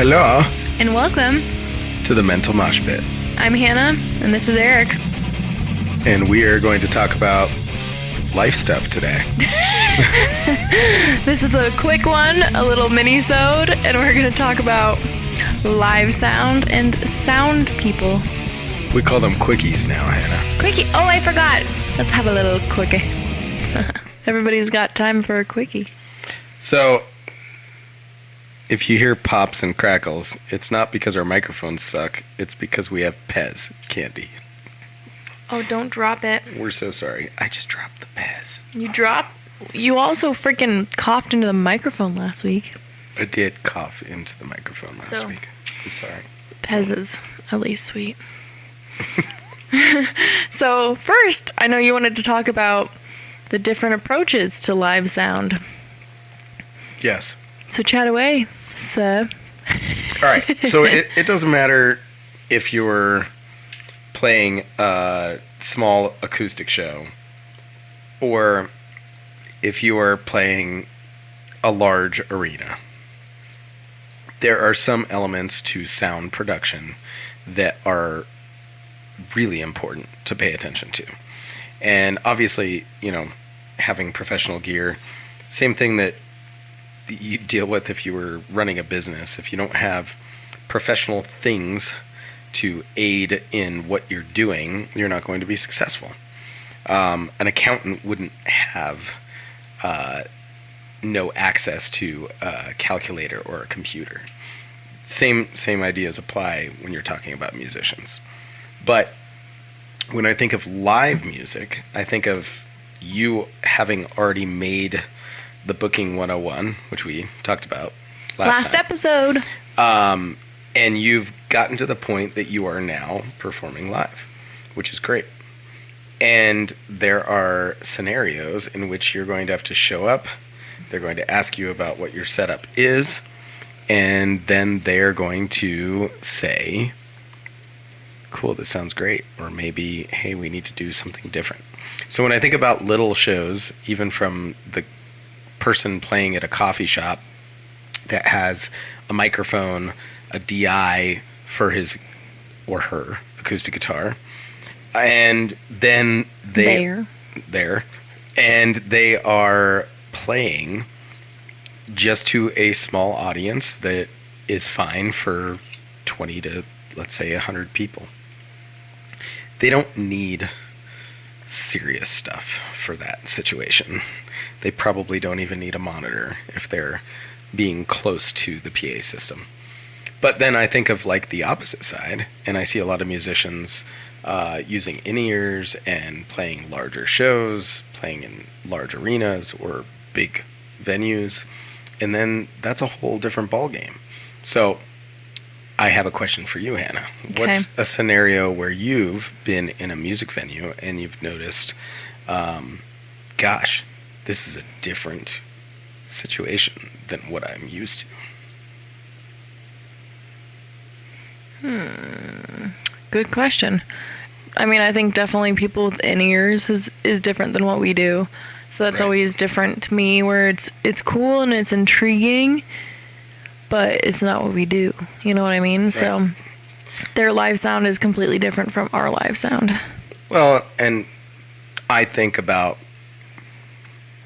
Hello. And welcome to the Mental Moshpit. I'm Hannah, and this is Eric. And we are going to talk about life stuff today. This is a quick one, a little mini-sode, and we're going to talk about live sound and sound people. We call them quickies now, Hannah. Quickie. Oh, I forgot. Let's have a little quickie. Everybody's got time for a quickie. So, if you hear pops and crackles, it's not because our microphones suck. It's because we have Pez candy. Oh, don't drop it. We're so sorry. I just dropped the Pez. You also freaking coughed into the microphone last week. I did cough into the microphone last week. I'm sorry. Pez is at least sweet. So, first, I know you wanted to talk about the different approaches to live sound. Yes. So chat away, sir. All right. So it doesn't matter if you're playing a small acoustic show or if you are playing a large arena. There are some elements to sound production that are really important to pay attention to. And obviously, having professional gear, same thing that you deal with if you were running a business. If you don't have professional things to aid in what you're doing, you're not going to be successful. An accountant wouldn't have no access to a calculator or a computer. Same ideas apply when you're talking about musicians. But when I think of live music, I think of you having already made the Booking 101, which we talked about last time. Episode. And you've gotten to the point that you are now performing live, which is great. And there are scenarios in which you're going to have to show up. They're going to ask you about what your setup is. And then they're going to say, cool, this sounds great. Or maybe, hey, we need to do something different. So when I think about little shows, even from the person playing at a coffee shop that has a microphone, a DI for his or her acoustic guitar, and then they are playing just to a small audience that is fine for 20 to, let's say, 100 people. They don't need serious stuff for that situation. They probably don't even need a monitor if they're being close to the PA system. But then I think of like the opposite side, and I see a lot of musicians using in-ears and playing larger shows, playing in large arenas or big venues, and then that's a whole different ballgame. So I have a question for you, Hannah. Okay. What's a scenario where you've been in a music venue and you've noticed, gosh, this is a different situation than what I'm used to? Good question. I mean, I think definitely people with in-ears is different than what we do. So that's always different to me, where it's cool and it's intriguing, but it's not what we do. You know what I mean? Right. So their live sound is completely different from our live sound. Well, and I think about,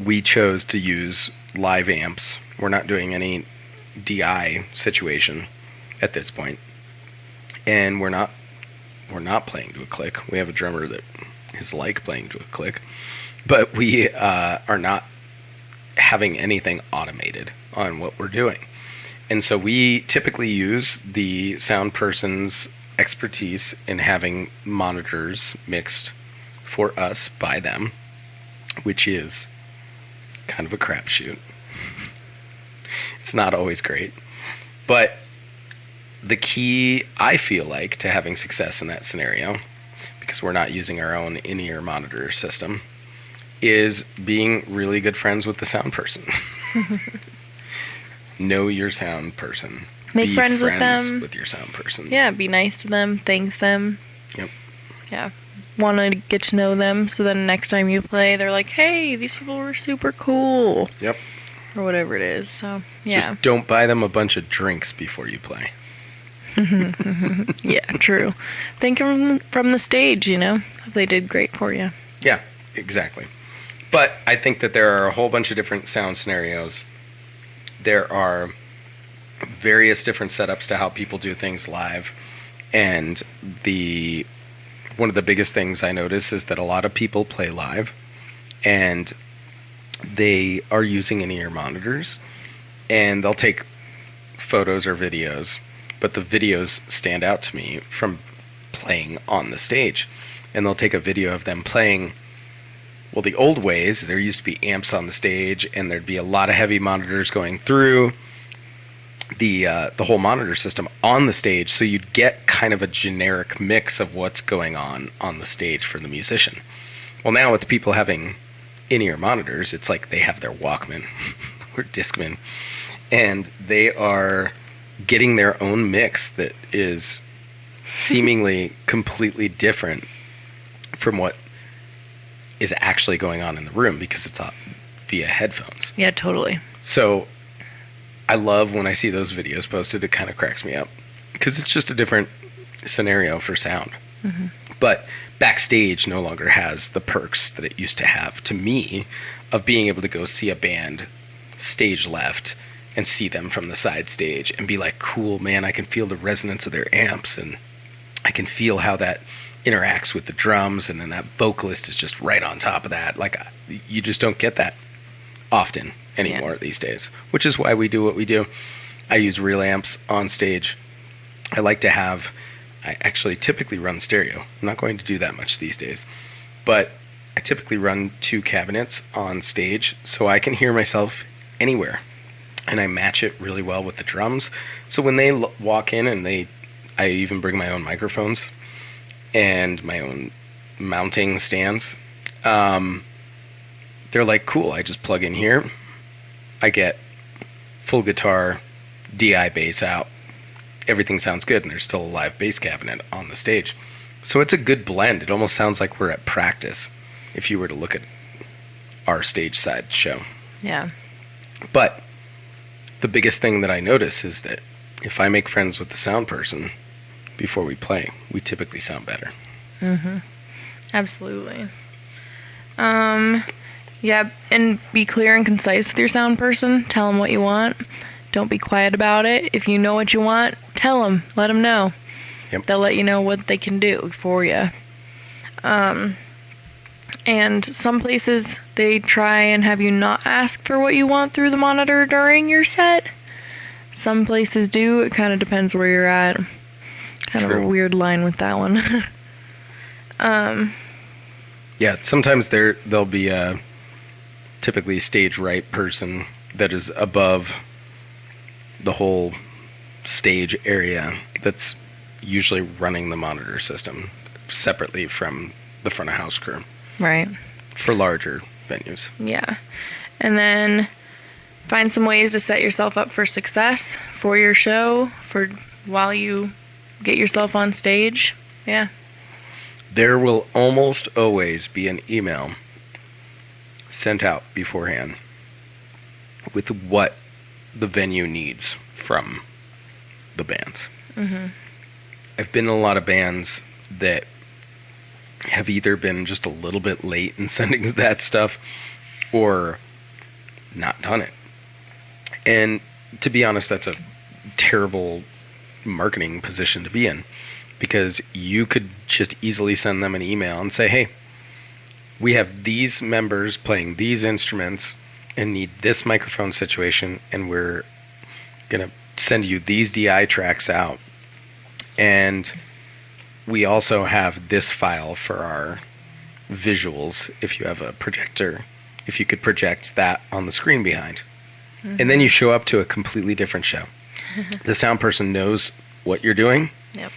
we chose to use live amps. We're not doing any DI situation at this point. And we're not playing to a click. We have a drummer that is like playing to a click. But we are not having anything automated on what we're doing. And so we typically use the sound person's expertise in having monitors mixed for us by them, which is kind of a crapshoot. It's not always great. But the key, I feel like, to having success in that scenario, because we're not using our own in-ear monitor system, is being really good friends with the sound person. Know your sound person. Make friends with them. With your sound person. Yeah, be nice to them. Thank them. Yep. Yeah. Want to get to know them, so then next time you play, they're like, hey, these people were super cool. Yep. or whatever it is. So, yeah. Just don't buy them a bunch of drinks before you play. Yeah, true. Think from the stage, if they did great for you. Yeah, exactly. But I think that there are a whole bunch of different sound scenarios. There are various different setups to how people do things live. And one of the biggest things I notice is that a lot of people play live and they are using in-ear monitors, and they'll take photos or videos, but the videos stand out to me from playing on the stage. And they'll take a video of them playing. Well, the old ways, there used to be amps on the stage, and there'd be a lot of heavy monitors going through the whole monitor system on the stage, so you'd get kind of a generic mix of what's going on the stage for the musician. Well, now with people having in-ear monitors, it's like they have their Walkman or Discman, and they are getting their own mix that is seemingly completely different from what is actually going on in the room because it's via headphones. Yeah, totally. So I love when I see those videos posted. It kind of cracks me up because it's just a different scenario for sound. Mm-hmm. But backstage no longer has the perks that it used to have, to me, of being able to go see a band stage left and see them from the side stage and be like, cool, man, I can feel the resonance of their amps, and I can feel how that interacts with the drums, and then that vocalist is just right on top of that. Like, you just don't get that often anymore these days, which is why we do what we do. I use real amps on stage. I actually typically run stereo. I'm not going to do that much these days, but I typically run 2 cabinets on stage so I can hear myself anywhere, and I match it really well with the drums. So when they walk in, and I even bring my own microphones and my own mounting stands, they're like, cool, I just plug in here, I get full guitar, DI bass out, everything sounds good, and there's still a live bass cabinet on the stage. So it's a good blend. It almost sounds like we're at practice if you were to look at our stage side show. Yeah. But the biggest thing that I notice is that if I make friends with the sound person before we play, we typically sound better. Mm-hmm. Absolutely. Yeah, and be clear and concise with your sound person. Tell them what you want. Don't be quiet about it. If you know what you want, tell them. Let them know. Yep. They'll let you know what they can do for you. And some places, they try and have you not ask for what you want through the monitor during your set. Some places do. It kind of depends where you're at. Kind of a weird line with that one. Yeah, sometimes there'll be a typically stage right person that is above the whole stage area that's usually running the monitor system separately from the front of house crew. Right. For larger venues. Yeah. And then find some ways to set yourself up for success for your show, for while you get yourself on stage. Yeah. There will almost always be an email sent out beforehand with what the venue needs from the bands. Mm-hmm. I've been in a lot of bands that have either been just a little bit late in sending that stuff or not done it. And to be honest, that's a terrible marketing position to be in, because you could just easily send them an email and say, hey, we have these members playing these instruments and need this microphone situation, and we're going to send you these DI tracks out. And we also have this file for our visuals. If you have a projector, if you could project that on the screen behind. Mm-hmm. And then you show up to a completely different show. The sound person knows what you're doing. Yep.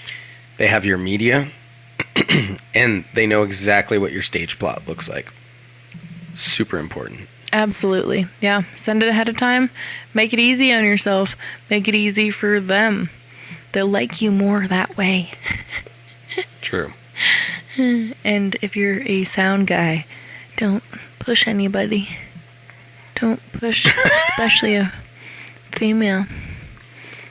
They have your media, and they know exactly what your stage plot looks like. Super important. Absolutely. Yeah. Send it ahead of time. Make it easy on yourself. Make it easy for them. They'll like you more that way. True. And if you're a sound guy, don't push anybody. Don't push, especially a female.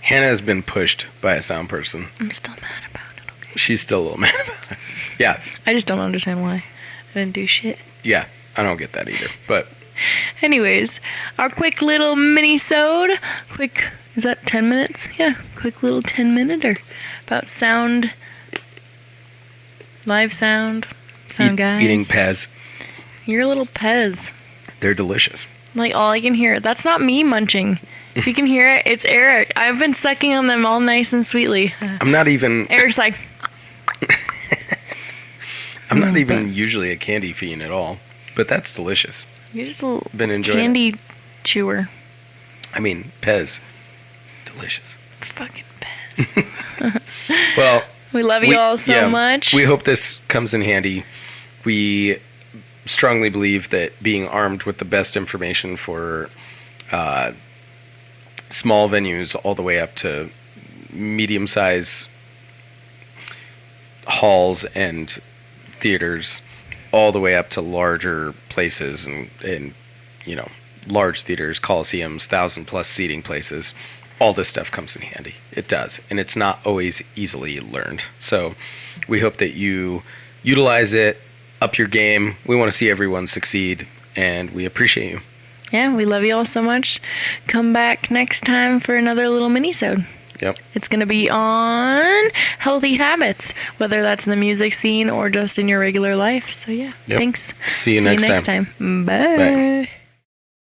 Hannah has been pushed by a sound person. I'm still mad about it, okay? She's still a little mad about it. Yeah. I just don't understand why. I didn't do shit. Yeah, I don't get that either. But anyways, our quick little mini-sode. Quick, is that 10 minutes? Yeah, quick little 10-minute about sound, live sound guys. Eating Pez. Your little Pez. They're delicious. Like, all I can hear, that's not me munching. If you can hear it, it's Eric. I've been sucking on them all nice and sweetly. I'm not even... Eric's like... I'm not even usually a candy fiend at all, but that's delicious. You're just a little Been enjoying candy chewer. I mean, Pez. Delicious. Fucking Pez. Well... We love you all so much. We hope this comes in handy. We strongly believe that being armed with the best information for small venues all the way up to medium-sized halls and theaters, all the way up to larger places and you know, large theaters, coliseums, 1,000+ seating places. All this stuff comes in handy. It does. And it's not always easily learned. So we hope that you utilize it, up your game. We want to see everyone succeed, and we appreciate you. Yeah, we love you all so much. Come back next time for another little mini-sode. Yep. It's going to be on healthy habits, whether that's in the music scene or just in your regular life. So yeah, Yep. thanks. See you next time. Bye. Bye.